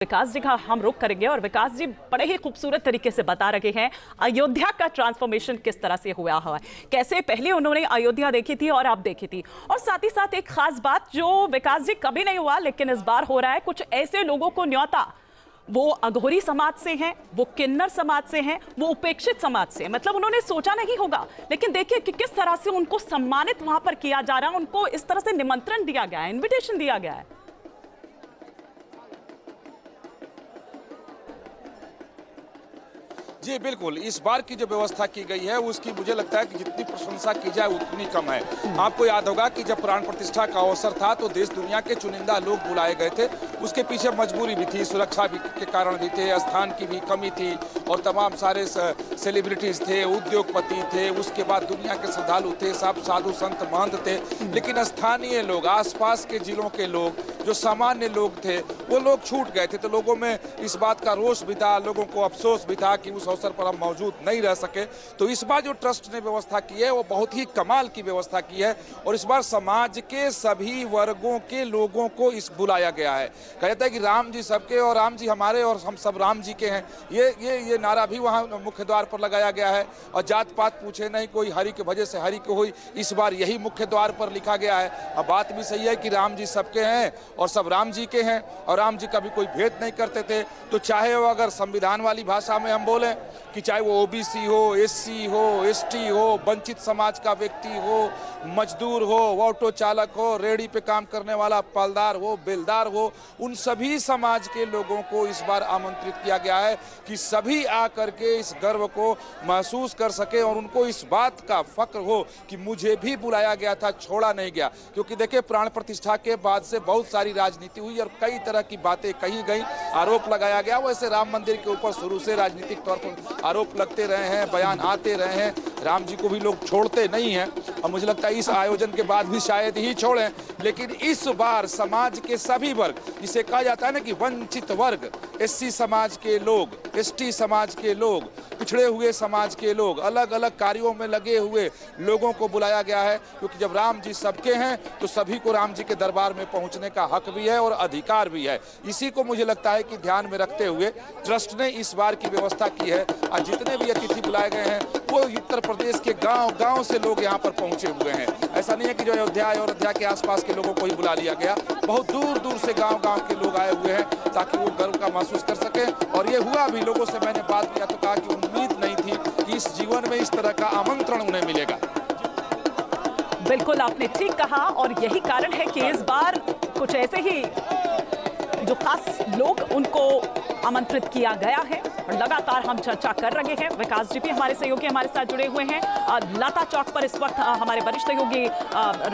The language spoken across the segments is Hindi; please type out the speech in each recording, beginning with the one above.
विकास जी का हम रुख करेंगे और विकास जी बड़े ही खूबसूरत तरीके से बता रहे हैं अयोध्या का ट्रांसफॉर्मेशन किस तरह से हुआ है, कैसे पहले उन्होंने अयोध्या देखी थी और अब देखी थी। और साथ ही साथ एक खास बात जो विकास जी कभी नहीं हुआ लेकिन इस बार हो रहा है, कुछ ऐसे लोगों को न्योता, वो अघोरी समाज से हैं, वो किन्नर समाज से हैं, वो उपेक्षित समाज से, मतलब उन्होंने सोचा नहीं होगा, लेकिन देखिए कि किस तरह से उनको सम्मानित वहां पर किया जा रहा है, उनको इस तरह से निमंत्रण दिया गया है, इन्विटेशन दिया गया है। जी बिल्कुल, इस बार की जो व्यवस्था की गई है उसकी मुझे लगता है कि जितनी प्रशंसा की जाए उतनी कम है। आपको याद होगा कि जब प्राण प्रतिष्ठा का अवसर था तो देश दुनिया के चुनिंदा लोग बुलाए गए थे। उसके पीछे मजबूरी भी थी, सुरक्षा भी के कारण भी थे, स्थान की भी कमी थी और तमाम सारे सेलिब्रिटीज थे, उद्योगपति थे, उसके बाद दुनिया के श्रद्धालु थे, सब साधु संत महंत थे। लेकिन स्थानीय लोग, आसपास के जिलों के लोग, जो सामान्य लोग थे, वो लोग छूट गए थे। तो लोगों में इस बात का रोष भी था, लोगों को अफसोस भी था कि उस अवसर पर हम मौजूद नहीं रह सके। तो इस बार जो ट्रस्ट ने व्यवस्था की है वो बहुत ही कमाल की व्यवस्था की है और इस बार समाज के सभी वर्गों के लोगों को इस बुलाया गया है। कहता है कि राम जी सबके और राम जी हमारे और हम सब राम जी के हैं। ये नारा भी वहाँ मुख्य द्वार पर लगाया गया है और जात पात पूछे नहीं कोई, हरि के भजे से हरि को हुई, इस बार यही मुख्य द्वार पर लिखा गया है। अब बात भी सही है कि राम जी सबके हैं और सब राम जी के हैं और राम जी कभी कोई भेद नहीं करते थे। तो चाहे वो अगर संविधान वाली भाषा में हम बोलें कि चाहे वो ओबीसी हो, एससी हो, एसटी हो, वंचित समाज का व्यक्ति हो, मजदूर हो, ऑटो चालक हो, रेहड़ी पे काम करने वाला पलदार हो, बेलदार हो, उन सभी समाज के लोगों को इस बार आमंत्रित किया गया है कि सभी आकर के इस गर्व को महसूस कर सके और उनको इस बात का फक्र हो कि मुझे भी बुलाया गया था, छोड़ा नहीं गया। क्योंकि देखिए प्राण प्रतिष्ठा के बाद से बहुत सारी राजनीति हुई और कई तरह की बातें कही गई, आरोप लगाया गया। वैसे राम मंदिर के ऊपर शुरू से राजनीतिक तौर पर आरोप लगते रहे हैं, बयान आते रहे हैं, राम जी को भी लोग छोड़ते नहीं हैं और मुझे लगता है इस आयोजन के बाद भी शायद ही छोड़ें। लेकिन इस बार समाज के सभी वर्ग, जिसे कहा जाता है ना कि वंचित वर्ग, एससी समाज के लोग, एसटी समाज के लोग, पिछड़े हुए समाज के लोग, अलग अलग कार्यों में लगे हुए लोगों को बुलाया गया है। क्योंकि जब राम जी सबके हैं तो सभी को राम जी के दरबार में पहुंचने का हक भी है और अधिकार भी है। इसी को मुझे लगता है कि ध्यान में रखते हुए ट्रस्ट ने इस बार की व्यवस्था की है और जितने भी अतिथि बुलाए गए हैं वो उत्तर प्रदेश के गांव से लोग यहाँ पर पहुंचे हुए हैं। ऐसा नहीं है कि जो अयोध्या और अयोध्या के आसपास के लोगों को ही बुला लिया गया, बहुत दूर दूर से गांव के लोग आए हुए हैं ताकि वो गर्व का महसूस कर सके। और ये हुआ भी, लोगों से मैंने बात किया तो कहा कि उम्मीद नहीं थी कि इस जीवन में इस तरह का आमंत्रण उन्हें मिलेगा। बिल्कुल आपने ठीक कहा और यही कारण है कि इस बार कुछ ऐसे ही जो खास लोग उनको आमंत्रित किया गया है और लगातार हम चर्चा कर रहे हैं। विकास जी भी हमारे सहयोगी हमारे साथ जुड़े हुए हैं। लता चौक पर इस वक्त हमारे वरिष्ठ सहयोगी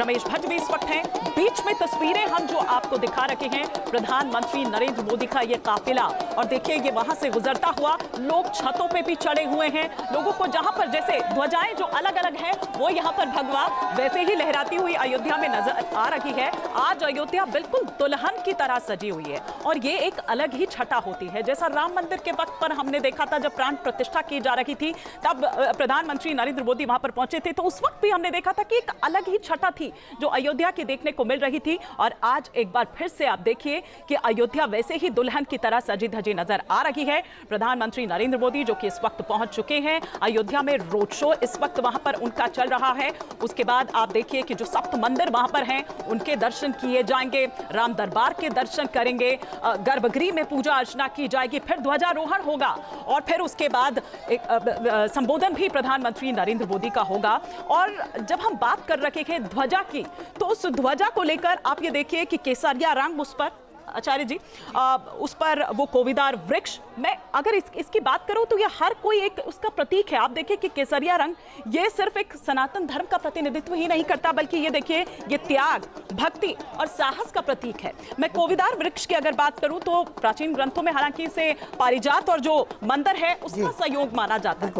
रमेश भट्ट भी इस वक्त हैं। बीच में तस्वीरें हम जो आपको दिखा रहे हैं, प्रधानमंत्री नरेंद्र मोदी का ये काफिला, और देखिए ये वहां से गुजरता हुआ, लोग छतों पे भी चढ़े हुए हैं। लोगों को जहां पर जैसे ध्वजाएं जो अलग अलग हैं वो यहाँ पर भगवा वैसे ही लहराती हुई अयोध्या में नजर आ रही है। आज अयोध्या बिल्कुल दुल्हन की तरह सजी हुई है और ये एक अलग ही छटा होती है। जैसा राम मंदिर के वक्त पर हमने देखा था जब प्राण प्रतिष्ठा की जा रही थी, तब प्रधानमंत्री नरेंद्र मोदी वहां पर पहुंचे थे, तो उस वक्त भी हमने देखा था कि एक अलग ही छटा थी जो अयोध्या की देखने को मिल रही थी। और आज एक बार फिर से आप देखिए कि अयोध्या वैसे ही दुल्हन की तरह सजी धजी नजर आ रही है। प्रधानमंत्री नरेंद्र मोदी जो कि इस वक्त पहुंच चुके हैं अयोध्या में, रोड शो इस वक्त वहां पर उनका चल रहा है। उसके बाद आप देखिए कि जो सप्त मंदिर वहां पर हैं उनके दर्शन किए जाएंगे, राम दरबार के दर्शन करेंगे, गर्भगृह में पूजा अर्चना की जाएगी, फिर ध्वजारोहण होगा और फिर उसके बाद एक संबोधन भी प्रधानमंत्री नरेंद्र मोदी का होगा। और जब हम बात कर रहे हैं ध्वजा की, तो उस ध्वजा को लेकर आप ये देखिए कि केसरिया रंग उस पर, आचार्य जी उस पर वो कोविदार वृक्ष, मैं अगर इसकी बात करूं तो ये हर कोई एक उसका प्रतीक है। आप देखिए कि केसरिया रंग ये सिर्फ एक सनातन धर्म का प्रतिनिधित्व ही नहीं करता, बल्कि ये देखिए ये त्याग, भक्ति और साहस का प्रतीक है। मैं कोविदार वृक्ष की अगर बात करूं तो प्राचीन ग्रंथों में हालांकि इसे पारिजात और जो मंदिर है उसका सहयोग माना जाता है,